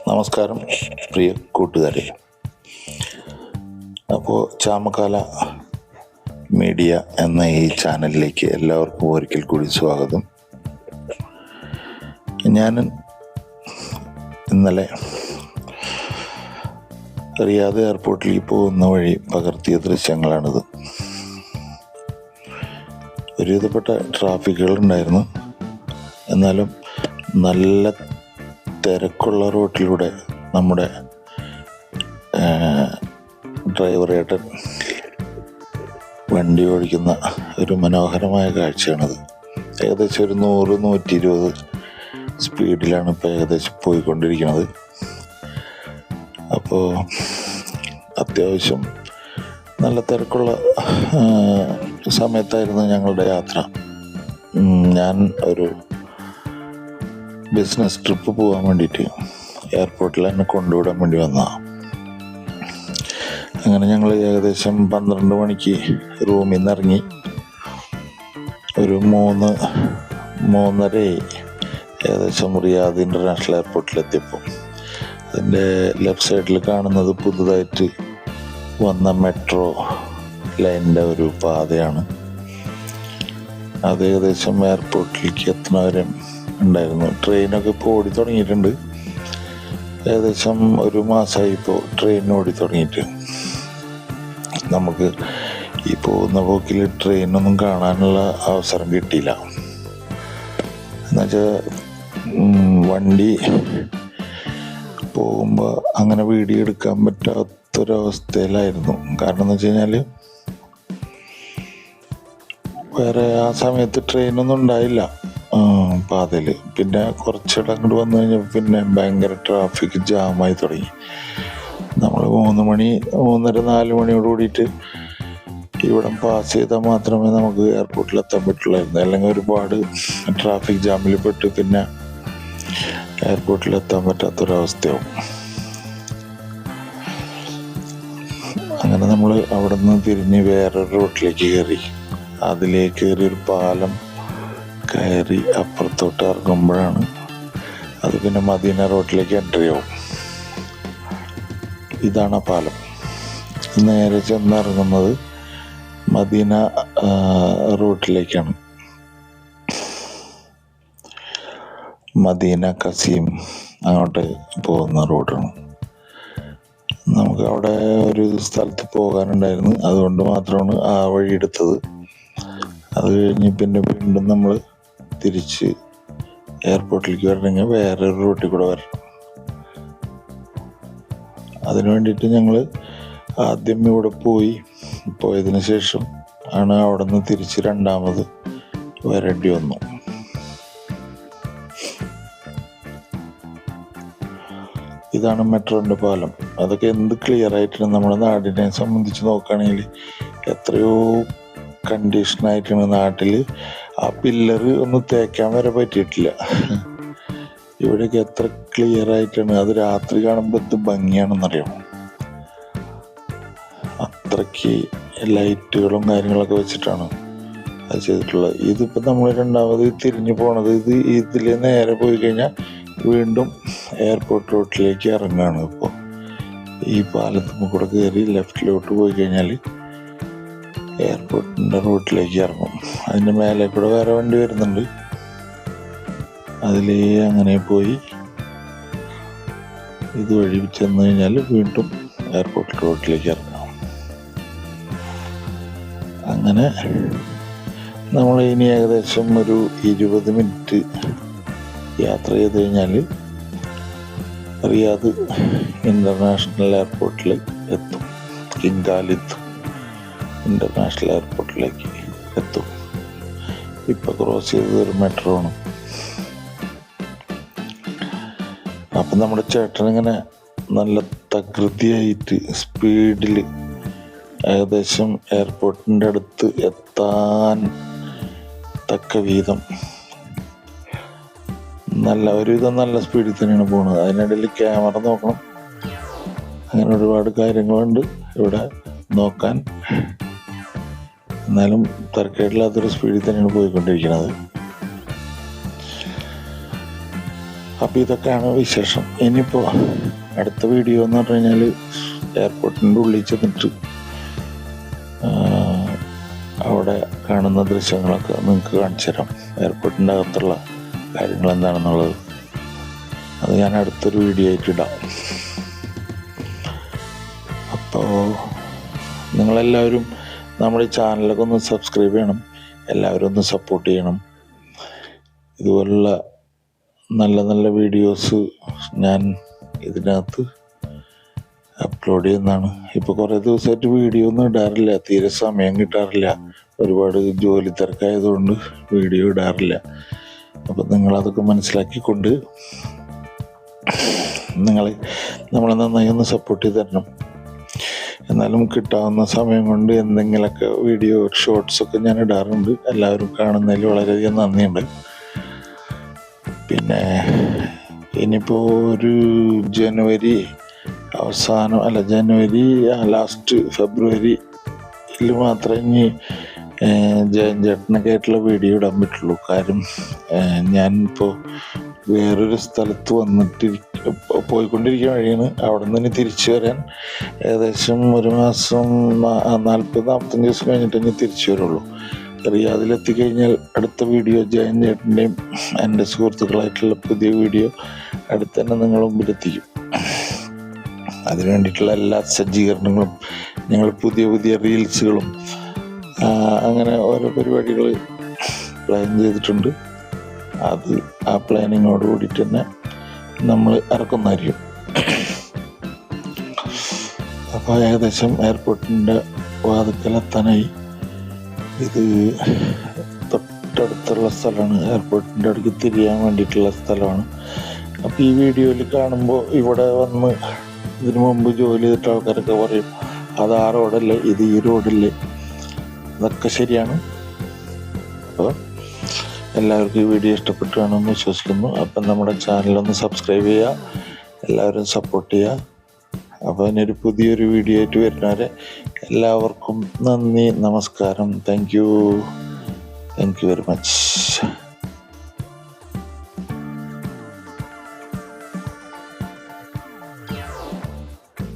നമസ്കാരം പ്രിയ കൂട്ടുകാരെ. അപ്പോൾ ചാമക്കാല മീഡിയ എന്ന ഈ ചാനലിലേക്ക് എല്ലാവർക്കും ഒരിക്കൽ കൂടി സ്വാഗതം. ഞാൻ ഇന്നലെ റിയാദ് എയർപോർട്ടിലേക്ക് പോകുന്ന വഴി പകർത്തിയ ദൃശ്യങ്ങളാണിത്. ഒരുവിധപ്പെട്ട ട്രാഫിക്കുകളുണ്ടായിരുന്നു. എന്നാലും നല്ല തിരക്കുള്ള റോട്ടിലൂടെ നമ്മുടെ ഡ്രൈവറേട്ടൻ വണ്ടി ഓടിക്കുന്ന ഒരു മനോഹരമായ കാഴ്ചയാണത്. ഏകദേശം ഒരു 100-120 സ്പീഡിലാണ് ഇപ്പോൾ ഏകദേശം പോയിക്കൊണ്ടിരിക്കുന്നത്. അപ്പോൾ അത്യാവശ്യം നല്ല തിരക്കുള്ള സമയത്തായിരുന്നു ഞങ്ങളുടെ യാത്ര. ഞാൻ ഒരു ബിസിനസ് ട്രിപ്പ് പോകാൻ വേണ്ടിയിട്ട് എയർപോർട്ടിൽ എന്നെ കൊണ്ടുവിടാൻ വേണ്ടി വന്നതാണ്. അങ്ങനെ ഞങ്ങൾ ഏകദേശം 12 മണിക്ക് റൂമിൽ നിന്ന് ഇറങ്ങി. ഒരു 3-3:30 ഏകദേശം റിയാദ് ഇൻ്റർനാഷണൽ എയർപോർട്ടിലെത്തിയപ്പോൾ അതിൻ്റെ ലെഫ്റ്റ് സൈഡിൽ കാണുന്നത് പുതുതായിട്ട് വന്ന മെട്രോ ലൈനിൻ്റെ ഒരു പാതയാണ്. അത് ഏകദേശം എയർപോർട്ടിലേക്ക് എത്തുന്നവരെ ഉണ്ടായിരുന്നു. ട്രെയിനൊക്കെ ഇപ്പോൾ ഓടി തുടങ്ങിയിട്ടുണ്ട്. ഏകദേശം ഒരു മാസമായി ഇപ്പോൾ ട്രെയിൻ ഓടി തുടങ്ങിയിട്ട്. നമുക്ക് ഈ പോകുന്ന പോക്കിൽ ട്രെയിനൊന്നും കാണാനുള്ള അവസരം കിട്ടിയില്ല. എന്നുവെച്ചാൽ വണ്ടി പോകുമ്പോൾ അങ്ങനെ വീഡിയോ എടുക്കാൻ പറ്റാത്തൊരവസ്ഥയിലായിരുന്നു. കാരണം എന്ന് വെച്ച് കഴിഞ്ഞാൽ വേറെ ആ സമയത്ത് ട്രെയിനൊന്നും ഉണ്ടായില്ല പാതയിൽ. പിന്നെ കുറച്ചിടം അങ്ങോട്ട് വന്നു കഴിഞ്ഞപ്പോൾ പിന്നെ ഭയങ്കര ട്രാഫിക് ജാമായി തുടങ്ങി. നമ്മൾ 3-3:30-4 മണിയോട് കൂടിയിട്ട് ഇവിടെ പാസ് ചെയ്താൽ മാത്രമേ നമുക്ക് എയർപോർട്ടിൽ എത്താൻ പറ്റുള്ളായിരുന്നു. അല്ലെങ്കിൽ ഒരുപാട് ട്രാഫിക് ജാമിൽ പെട്ട് പിന്നെ എയർപോർട്ടിൽ എത്താൻ പറ്റാത്തൊരവസ്ഥയാവും. അങ്ങനെ നമ്മൾ അവിടെ നിന്ന് തിരിഞ്ഞ് വേറൊരു റൂട്ടിലേക്ക് കയറി. അതിലേക്ക് കയറി ഒരു പാലം കയറി അപ്പുറത്തോട്ട് ഇറങ്ങുമ്പോഴാണ് അത് പിന്നെ മദീന റോഡിലേക്ക് എൻട്രി ആവും. ഇതാണ് ആ പാലം. നേരെ ചെന്നിറങ്ങുന്നത് മദീന റൂട്ടിലേക്കാണ്. മദീന കസീം അങ്ങോട്ട് പോകുന്ന റോഡാണ്. നമുക്ക് അവിടെ ഒരു സ്ഥലത്ത് പോകാനുണ്ടായിരുന്നു. അതുകൊണ്ട് മാത്രമാണ് ആ വഴി എടുത്തത്. അത് കഴിഞ്ഞ് പിന്നെ വീണ്ടും നമ്മൾ തിരിച്ച് എയർപോർട്ടിലേക്ക് വരണമെങ്കിൽ വേറൊരു റൂട്ടിൽ കൂടെ വരണം. അതിനു വേണ്ടിയിട്ട് ഞങ്ങൾ ആദ്യം ഇവിടെ പോയതിന് ശേഷം ആണ് അവിടെ നിന്ന് തിരിച്ച് രണ്ടാമത് വരേണ്ടി വന്നു. ഇതാണ് മെട്രോൻ്റെ പാലം. അതൊക്കെ എന്ത് ക്ലിയർ ആയിട്ടാണ് നമ്മുടെ നാടിനെ സംബന്ധിച്ച് നോക്കുകയാണെങ്കിൽ എത്രയോ കണ്ടീഷനായിട്ടാണ്. നാട്ടിൽ ആ പില്ലറ് ഒന്ന് തേക്കാൻ വരെ പറ്റിയിട്ടില്ല. ഇവിടെയൊക്കെ എത്ര ക്ലിയർ ആയിട്ടാണ്. അത് രാത്രി കാണുമ്പോൾ എന്ത് ഭംഗിയാണെന്നറിയാം. അത്രയ്ക്ക് ലൈറ്റുകളും കാര്യങ്ങളൊക്കെ വെച്ചിട്ടാണ് അത് ചെയ്തിട്ടുള്ളത്. ഇതിപ്പോൾ നമ്മൾ രണ്ടാമത് തിരിഞ്ഞു പോണത് ഇതിൽ നേരെ പോയി കഴിഞ്ഞാൽ വീണ്ടും എയർപോർട്ട് റോഡിലേക്ക് ഇറങ്ങുകയാണ്. ഇപ്പോൾ ഈ പാലത്തുമ്പോൾ കൂടെ കയറി ലെഫ്റ്റിലോട്ട് പോയി കഴിഞ്ഞാൽ എയർപോർട്ടിൻ്റെ റൂട്ടിലേക്ക് ഇറങ്ങും. അതിൻ്റെ മേലെ കൂടെ വേറെ വണ്ടി വരുന്നുണ്ട്. അതിൽ അങ്ങനെ പോയി ഇതുവഴി ചെന്ന് കഴിഞ്ഞാൽ വീണ്ടും എയർപോർട്ട് റോഡിലേക്ക് ഇറങ്ങാം. അങ്ങനെ നമ്മൾ ഇനി ഏകദേശം ഒരു 20 മിനിറ്റ് യാത്ര ചെയ്ത് കഴിഞ്ഞാൽ റിയാദ് ഇൻ്റർനാഷണൽ എയർപോർട്ടിൽ എത്തും. കിങ് ഖാലിദ് ഇൻ്റർനാഷണൽ എയർപോർട്ടിലേക്ക് എത്തും. ഇപ്പോൾ ക്രോസ് ചെയ്തത് ഒരു മെട്രോ ആണ്. അപ്പം നമ്മുടെ ചേട്ടനിങ്ങനെ നല്ല തകൃതിയായിട്ട് സ്പീഡിൽ ഏകദേശം എയർപോർട്ടിൻ്റെ അടുത്ത് എത്താൻ തക്ക വീതം നല്ല സ്പീഡിൽ തന്നെയാണ് പോകുന്നത്. അതിനിടയിൽ ക്യാമറ നോക്കണം. അങ്ങനെ ഒരുപാട് കാര്യങ്ങളുണ്ട് ഇവിടെ നോക്കാൻ. എന്നാലും തരക്കേടില്ലാത്തൊരു സ്പീഡിൽ തന്നെയാണ് പോയിക്കൊണ്ടിരിക്കുന്നത്. അപ്പോൾ ഇതൊക്കെയാണ് വിശേഷം. ഇനിയിപ്പോൾ അടുത്ത വീഡിയോ എന്ന് പറഞ്ഞു കഴിഞ്ഞാൽ എയർപോർട്ടിൻ്റെ ഉള്ളിൽ ചെന്നിട്ട് അവിടെ കാണുന്ന ദൃശ്യങ്ങളൊക്കെ നിങ്ങൾക്ക് കാണിച്ചു തരാം. എയർപോർട്ടിൻ്റെ അകത്തുള്ള കാര്യങ്ങൾ എന്താണെന്നുള്ളത് അത് ഞാൻ അടുത്തൊരു വീഡിയോ ആയിട്ട് ഇടാം. അപ്പോൾ നിങ്ങളെല്ലാവരും നമ്മുടെ ഈ ചാനലൊക്കെ ഒന്ന് സബ്സ്ക്രൈബ് ചെയ്യണം, എല്ലാവരും ഒന്ന് സപ്പോർട്ട് ചെയ്യണം. ഇതുപോലുള്ള നല്ല നല്ല വീഡിയോസ് ഞാൻ ഇതിനകത്ത് അപ്ലോഡ് ചെയ്യുന്നതാണ്. ഇപ്പോൾ കുറേ ദിവസമായിട്ട് വീഡിയോ ഒന്നും ഇടാറില്ല, തീരെ സമയം കിട്ടാറില്ല, ഒരുപാട് ജോലി തിരക്കായതുകൊണ്ട് വീഡിയോ ഇടാറില്ല. അപ്പം നിങ്ങളതൊക്കെ മനസ്സിലാക്കിക്കൊണ്ട് നമ്മളെ നന്നായി ഒന്ന് സപ്പോർട്ട് ചെയ്ത് തരണം. എന്നാലും കിട്ടാവുന്ന സമയം കൊണ്ട് എന്തെങ്കിലുമൊക്കെ വീഡിയോ ഷോർട്സൊക്കെ ഞാൻ ഇടാറുണ്ട്. എല്ലാവരും കാണുന്നതിൽ വളരെയധികം നന്ദിയുണ്ട്. പിന്നെ ഇനിയിപ്പോൾ ഒരു ജനുവരി ലാസ്റ്റ് ഫെബ്രുവരിയിൽ മാത്രമേ ഇനി ജയൻ ചേട്ടനൊക്കെ ആയിട്ടുള്ള വീഡിയോ ഇടാൻ പറ്റുള്ളൂ. കാര്യം ഞാനിപ്പോൾ വേറൊരു സ്ഥലത്ത് പോയിക്കൊണ്ടിരിക്കുന്ന വഴിയാണ്. അവിടെ നിന്ന് ഇനി തിരിച്ചു വരാൻ ഏകദേശം ഒരു മാസം 40-45 ദിവസം കഴിഞ്ഞിട്ട് ഇനി തിരിച്ചു വരുള്ളൂ. റിയാദിലെത്തിക്കഴിഞ്ഞാൽ അടുത്ത വീഡിയോ ജയൻ ചേട്ടൻ്റെയും എൻ്റെ സുഹൃത്തുക്കളായിട്ടുള്ള പുതിയ വീഡിയോ അടുത്ത് തന്നെ നിങ്ങളുടെ മുമ്പിലെത്തിക്കും. അതിനു വേണ്ടിയിട്ടുള്ള എല്ലാ സജ്ജീകരണങ്ങളും ഞങ്ങൾ പുതിയ റീൽസുകളും അങ്ങനെ ഓരോ പരിപാടികൾ പ്ലാൻ ചെയ്തിട്ടുണ്ട്. അത് ആ പ്ലാനിങ്ങോട് കൂടിയിട്ട് തന്നെ നമ്മൾ ഇറക്കുന്നതായിരിക്കും. അപ്പോൾ ഏകദേശം എയർപോർട്ടിൻ്റെ വാതിക്കലെത്താനായി. ഇത് തൊട്ടടുത്തുള്ള സ്ഥലമാണ്, എയർപോർട്ടിൻ്റെ അടുക്ക് തിരിയാൻ വേണ്ടിയിട്ടുള്ള സ്ഥലമാണ്. അപ്പോൾ ഈ വീഡിയോയിൽ കാണുമ്പോൾ ഇവിടെ വന്ന് ഇതിനു മുമ്പ് ജോലി ചെയ്തിട്ട് ആൾക്കാരൊക്കെ പറയും അത് ആ റോഡല്ലേ, ഇത് ഈ റോഡല്ലേ. അതൊക്കെ ശരിയാണ്. അപ്പോൾ എല്ലാവർക്കും ഈ വീഡിയോ ഇഷ്ടപ്പെട്ടു കാണുമെന്ന് വിശ്വസിക്കുന്നു. അപ്പം നമ്മുടെ ചാനലൊന്ന് സബ്സ്ക്രൈബ് ചെയ്യുക, എല്ലാവരും സപ്പോർട്ട് ചെയ്യുക. അപ്പോൾ ഇനിയൊരു പുതിയൊരു വീഡിയോ ആയിട്ട് വരുന്നവരെ എല്ലാവർക്കും നന്ദി, നമസ്കാരം. Thank you very much.